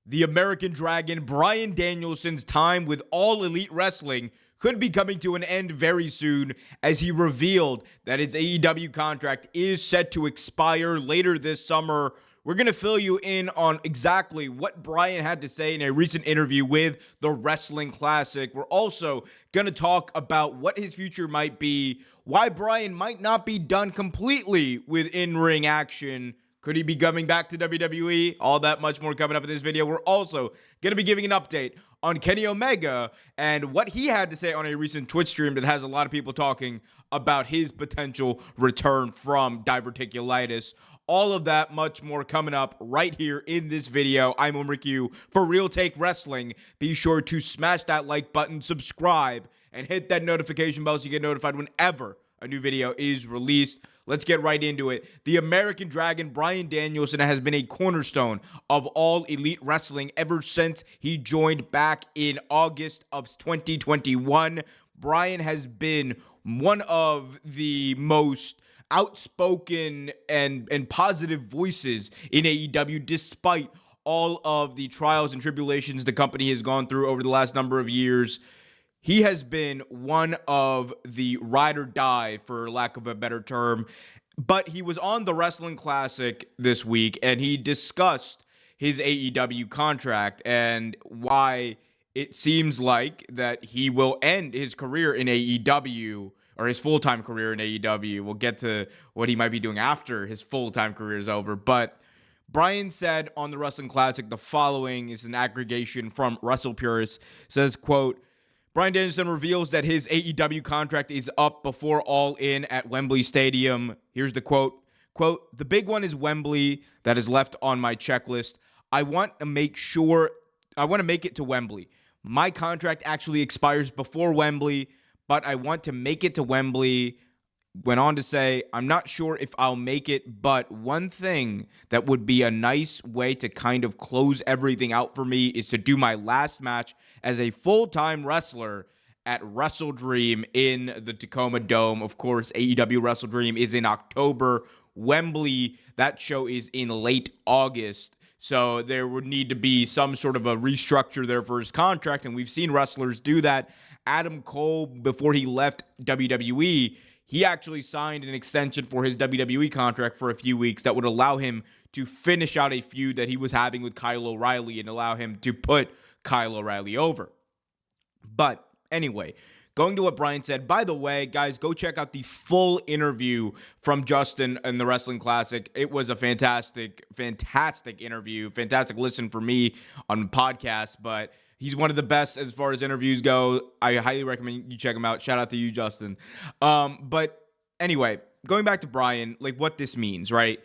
The American Dragon, Bryan Danielson's time with All Elite Wrestling could be coming to an end very soon, as he revealed that his AEW contract is set to expire later this summer. We're going to fill you in on exactly what Bryan had to say in a recent interview with the Wrestling Classic. We're also going to talk about what his future might be, why Bryan might not be done completely with in-ring action. Could he be coming back to WWE? All that much more coming up in this video. We're also going to be giving an update on Kenny Omega and what he had to say on a recent Twitch stream that has a lot of people talking about his potential return from diverticulitis. All of that, much more coming up right here in this video. I'm Omer Q for Real Take Wrestling. Be sure to smash that like button, subscribe, and hit that notification bell so you get notified whenever a new video is released. Let's get right into it. The American Dragon, Bryan Danielson, has been a cornerstone of All Elite Wrestling ever since he joined back in August of 2021. Bryan has been one of the most outspoken and positive voices in AEW, despite all of the trials and tribulations the company has gone through over the last number of years. He has been one of the ride or die, for lack of a better term. But he was on the Wrestling Classic this week, and he discussed his AEW contract and why it seems like that he will end his career in AEW, or his full-time career in AEW. We'll get to what he might be doing after his full-time career is over. But Bryan said on the Wrestling Classic the following is an aggregation from WrestlePurist. Says, quote, Bryan Danielson reveals that his AEW contract is up before All In at Wembley Stadium. Here's the quote. Quote, the big one is Wembley that is left on my checklist. I want to make it to Wembley. My contract actually expires before Wembley, but I want to make it to Wembley. Went on to say, I'm not sure if I'll make it, but one thing that would be a nice way to kind of close everything out for me is to do my last match as a full-time wrestler at Wrestle Dream in the Tacoma Dome. Of course, AEW Wrestle Dream is in October. Wembley, that show is in late August. So there would need to be some sort of a restructure there for his contract, and we've seen wrestlers do that. Adam Cole, before he left WWE, he actually signed an extension for his WWE contract for a few weeks that would allow him to finish out a feud that he was having with Kyle O'Reilly and allow him to put Kyle O'Reilly over. But anyway, going to what Bryan said, by the way, guys, go check out the full interview from Justin in the Wrestling Classic. It was a fantastic interview, fantastic listen for me on the podcast, but he's one of the best as far as interviews go. I highly recommend you check him out. Shout out to you, Justin. But anyway, going back to Bryan, like what this means, right?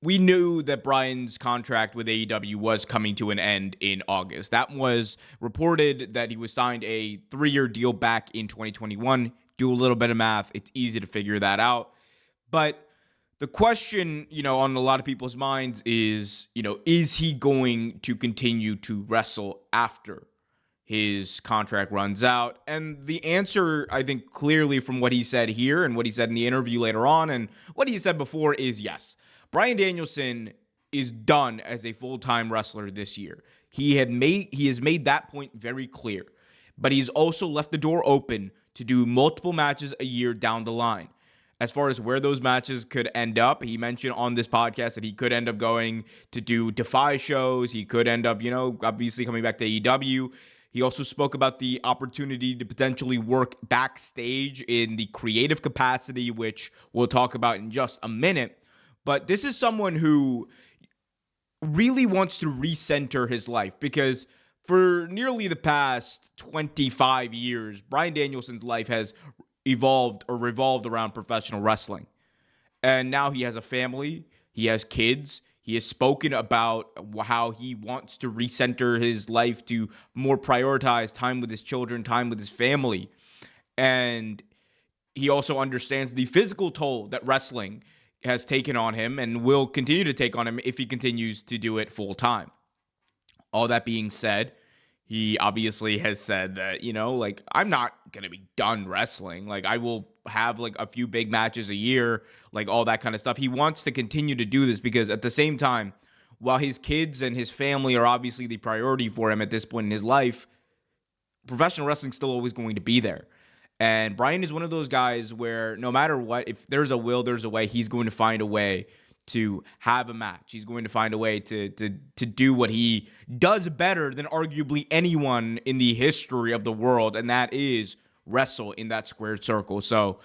We knew that Bryan's contract with AEW was coming to an end in August. That was reported that he was signed a 3-year deal back in 2021. Do a little bit of math. It's easy to figure that out. But the question, on a lot of people's minds is he going to continue to wrestle after his contract runs out? And the answer, I think, clearly from what he said here and what he said in the interview later on and what he said before is yes. Bryan Danielson is done as a full-time wrestler this year. He has made that point very clear. But he's also left the door open to do multiple matches a year down the line. As far as where those matches could end up, he mentioned on this podcast that he could end up going to do Defy shows. He could end up, obviously coming back to AEW. He also spoke about the opportunity to potentially work backstage in the creative capacity, which we'll talk about in just a minute. But this is someone who really wants to recenter his life because for nearly the past 25 years, Bryan Danielson's life has evolved or revolved around professional wrestling. And now he has a family, he has kids, he has spoken about how he wants to recenter his life to more prioritize time with his children, time with his family. And he also understands the physical toll that wrestling has taken on him and will continue to take on him if he continues to do it full time. All that being said, he obviously has said that, I'm not going to be done wrestling. I will have a few big matches a year, all that kind of stuff. He wants to continue to do this because at the same time, while his kids and his family are obviously the priority for him at this point in his life, professional wrestling's still always going to be there. And Bryan is one of those guys where no matter what, if there's a will, there's a way. He's going to find a way to have a match. He's going to find a way to do what he does better than arguably anyone in the history of the world, and that is wrestle in that squared circle. So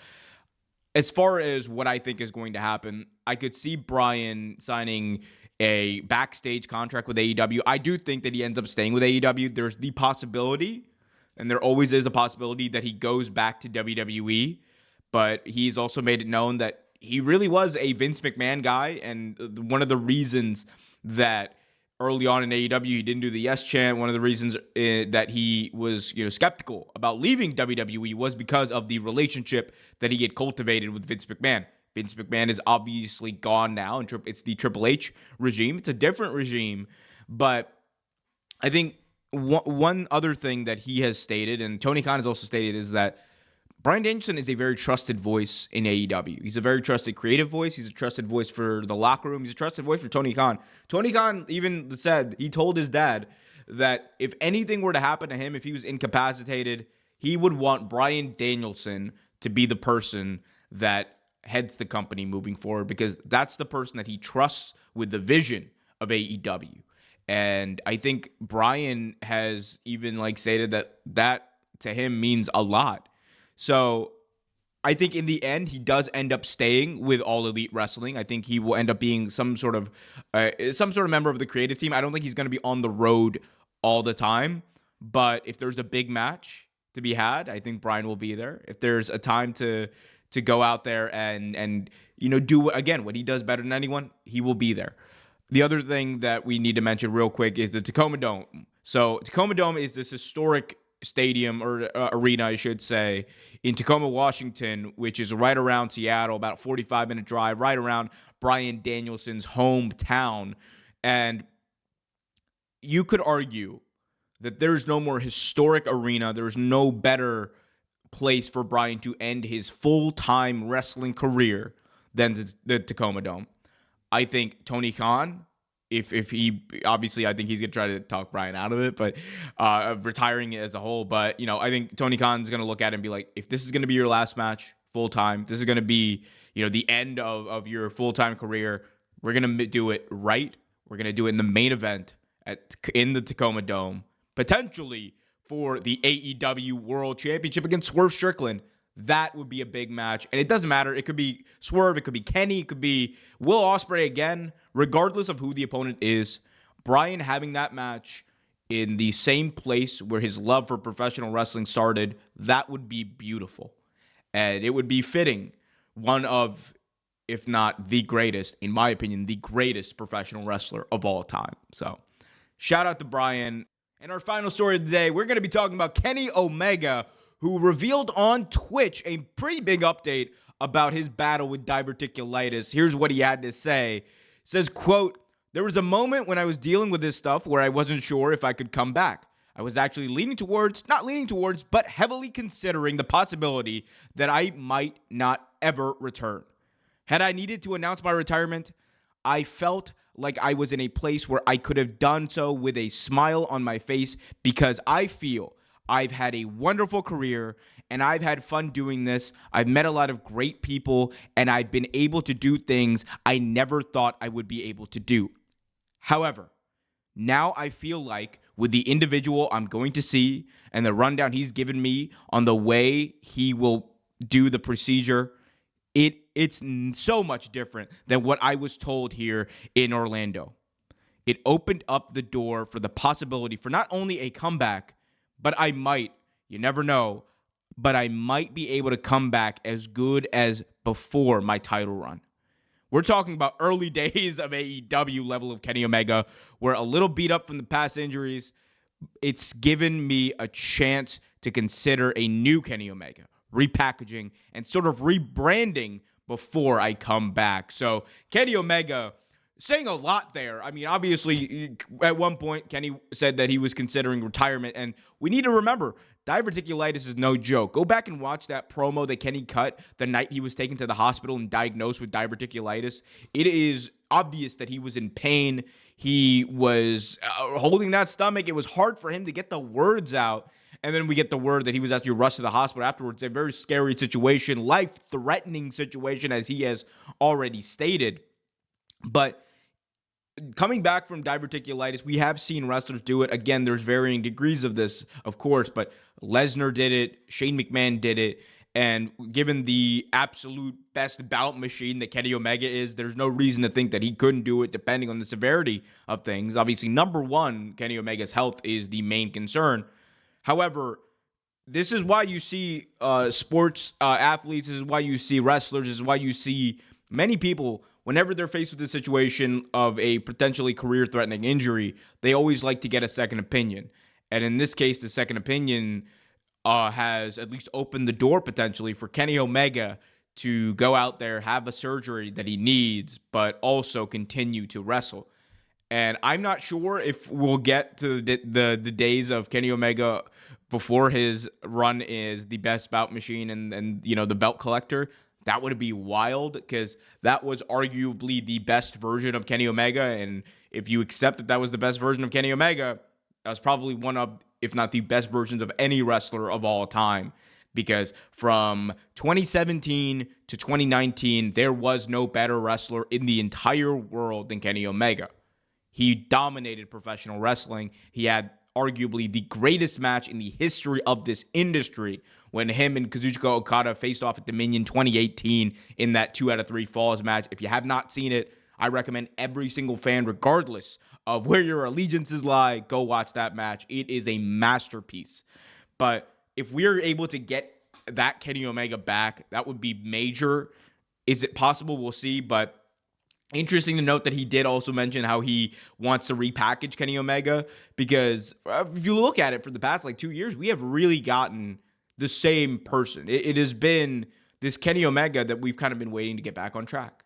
as far as what I think is going to happen, I could see Bryan signing a backstage contract with AEW. I do think that he ends up staying with AEW. There's the possibility, and there always is a possibility, that he goes back to WWE, but he's also made it known that he really was a Vince McMahon guy, and one of the reasons that early on in AEW he didn't do the yes chant, one of the reasons that he was skeptical about leaving WWE was because of the relationship that he had cultivated with Vince McMahon. Vince McMahon is obviously gone now, and it's the Triple H regime. It's a different regime, but I think one other thing that he has stated, and Tony Khan has also stated, is that Bryan Danielson is a very trusted voice in AEW. He's a very trusted creative voice. He's a trusted voice for the locker room. He's a trusted voice for Tony Khan. Tony Khan even said, he told his dad that if anything were to happen to him, if he was incapacitated, he would want Bryan Danielson to be the person that heads the company moving forward, because that's the person that he trusts with the vision of AEW. And I think Bryan has even stated that to him means a lot. So I think in the end, he does end up staying with All Elite Wrestling. I think he will end up being some sort of member of the creative team. I don't think he's going to be on the road all the time. But if there's a big match to be had, I think Bryan will be there. If there's a time to go out there and do again what he does better than anyone, he will be there. The other thing that we need to mention real quick is the Tacoma Dome. So Tacoma Dome is this historic stadium, or arena, I should say, in Tacoma, Washington, which is right around Seattle, about a 45-minute drive, right around Bryan Danielson's hometown. And you could argue that there's no more historic arena, there's no better place for Bryan to end his full-time wrestling career than the Tacoma Dome. I think Tony Khan, if he, obviously, I think he's going to try to talk Bryan out of it, but retiring as a whole. But, I think Tony Khan's going to look at it and be like, if this is going to be your last match full-time, this is going to be, the end of your full-time career, we're going to do it right. We're going to do it in the main event in the Tacoma Dome, potentially for the AEW World Championship against Swerve Strickland. That would be a big match. And it doesn't matter. It could be Swerve. It could be Kenny. It could be Will Ospreay again. Regardless of who the opponent is, Bryan having that match in the same place where his love for professional wrestling started, that would be beautiful. And it would be fitting. One of, if not the greatest, in my opinion, the greatest professional wrestler of all time. So, shout out to Bryan. And our final story of the day, we're going to be talking about Kenny Omega, who revealed on Twitch a pretty big update about his battle with diverticulitis. Here's what he had to say. It says, quote, "There was a moment when I was dealing with this stuff where I wasn't sure if I could come back. I was actually not leaning towards, but heavily considering the possibility that I might not ever return. Had I needed to announce my retirement, I felt like I was in a place where I could have done so with a smile on my face, because I feel I've had a wonderful career and I've had fun doing this. I've met a lot of great people and I've been able to do things I never thought I would be able to do. However, now I feel like with the individual I'm going to see and the rundown he's given me on the way he will do the procedure, it's so much different than what I was told here in Orlando. It opened up the door for the possibility for not only a comeback, but I might, you never know, but I might be able to come back as good as before my title run." We're talking about early days of AEW level of Kenny Omega, where a little beat up from the past injuries, it's given me a chance to consider a new Kenny Omega, repackaging and sort of rebranding before I come back. So Kenny Omega saying a lot there. I mean, obviously, at one point, Kenny said that he was considering retirement. And we need to remember, diverticulitis is no joke. Go back and watch that promo that Kenny cut the night he was taken to the hospital and diagnosed with diverticulitis. It is obvious that he was in pain. he was holding that stomach. It was hard for him to get the words out. And then we get the word that he was actually rushed to the hospital afterwards. A very scary situation, life-threatening situation, as he has already stated. But coming back from diverticulitis, we have seen wrestlers do it. Again, there's varying degrees of this, of course, but Lesnar did it. Shane McMahon did it. And given the absolute best bout machine that Kenny Omega is, there's no reason to think that he couldn't do it depending on the severity of things. Obviously, number one, Kenny Omega's health is the main concern. However, this is why you see sports athletes, this is why you see wrestlers, this is why you see many people, whenever they're faced with the situation of a potentially career-threatening injury, they always like to get a second opinion. And in this case, the second opinion has at least opened the door potentially for Kenny Omega to go out there, have a surgery that he needs, but also continue to wrestle. And I'm not sure if we'll get to the days of Kenny Omega before his run is the best bout machine and the belt collector. That would be wild, because that was arguably the best version of Kenny Omega. And if you accept that that was the best version of Kenny Omega, that was probably one of, if not the best versions of any wrestler of all time. Because from 2017 to 2019, there was no better wrestler in the entire world than Kenny Omega. He dominated professional wrestling. He had arguably the greatest match in the history of this industry when him and Kazuchika Okada faced off at Dominion 2018 in that 2 out of 3 falls match. If you have not seen it, I recommend every single fan, regardless of where your allegiances lie, go watch that match. It is a masterpiece. But if we're able to get that Kenny Omega back, that would be major. Is it possible? We'll see. But interesting to note that he did also mention how he wants to repackage Kenny Omega, because if you look at it for the past 2 years, we have really gotten the same person. It has been this Kenny Omega that we've kind of been waiting to get back on track.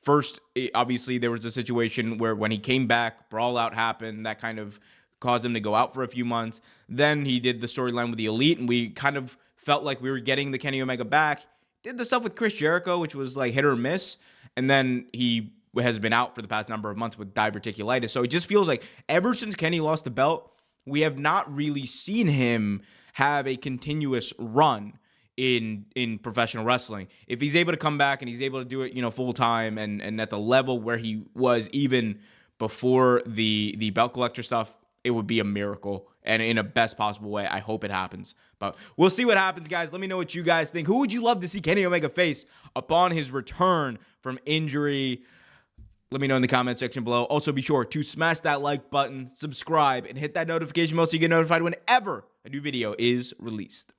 First, obviously, there was a situation where when he came back, Brawl Out happened. That kind of caused him to go out for a few months. Then he did the storyline with the Elite, and we kind of felt like we were getting the Kenny Omega back. Did the stuff with Chris Jericho, which was hit or miss. And then he has been out for the past number of months with diverticulitis. So it just feels like ever since Kenny lost the belt, we have not really seen him have a continuous run in professional wrestling. If he's able to come back and he's able to do it, full time and at the level where he was even before the belt collector stuff, it would be a miracle, and in a best possible way. I hope it happens, but we'll see what happens, guys. Let me know what you guys think. Who would you love to see Kenny Omega face upon his return from injury? Let me know in the comment section below. Also, be sure to smash that like button, subscribe, and hit that notification bell so you get notified whenever a new video is released.